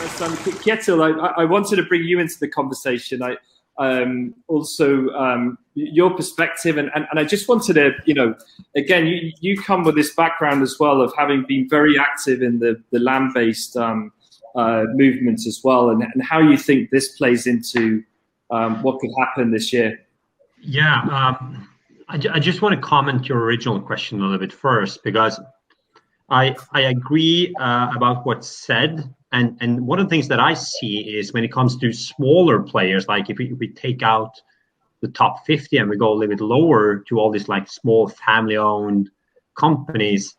Kjetil, I wanted to bring you into the conversation. Also your perspective, and I just wanted to, again, you come with this background as well of having been very active in the land-based movement as well, and how you think this plays into what could happen this year. Yeah, I just want to comment your original question a little bit first, because I agree about what's said, and one of the things that I see is when it comes to smaller players, like if we take out the top 50 and we go a little bit lower to all these like small family-owned companies,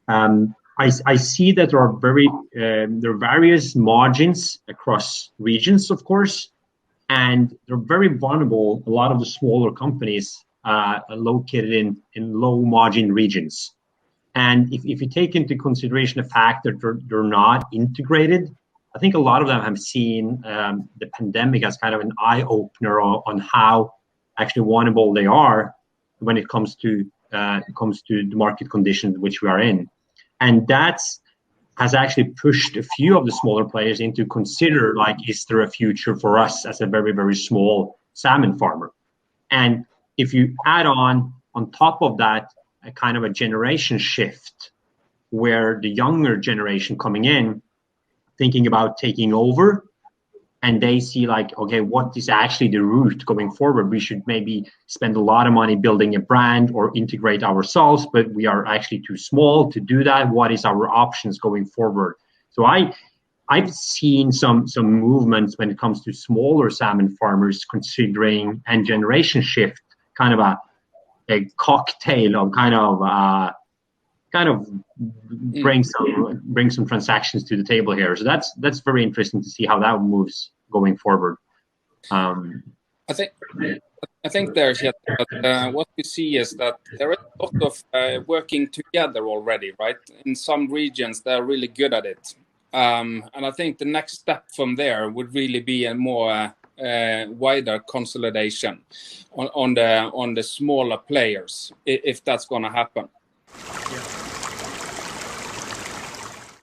I see that there are there are various margins across regions, of course, and they're very vulnerable. A lot of the smaller companies are located in low margin regions. And if you take into consideration the fact that they're not integrated, I think a lot of them have seen the pandemic as kind of an eye-opener on how actually vulnerable they are when it comes to the market conditions which we are in. And has actually pushed a few of the smaller players into consider, like, is there a future for us as a very, very small salmon farmer? And if you add on top of that, a kind of a generation shift where the younger generation coming in, thinking about taking over, and they see like, okay, what is actually the route going forward? We should maybe spend a lot of money building a brand or integrate ourselves, but we are actually too small to do that. What is our options going forward? So I've seen some movements when it comes to smaller salmon farmers considering and generation shift, kind of a cocktail of kind of bring some transactions to the table here. So that's very interesting to see how that moves going forward. I think there's what we see is that there is a lot of working together already, right? In some regions they're really good at it, and I think the next step from there would really be a more wider consolidation on the smaller players, if that's going to happen.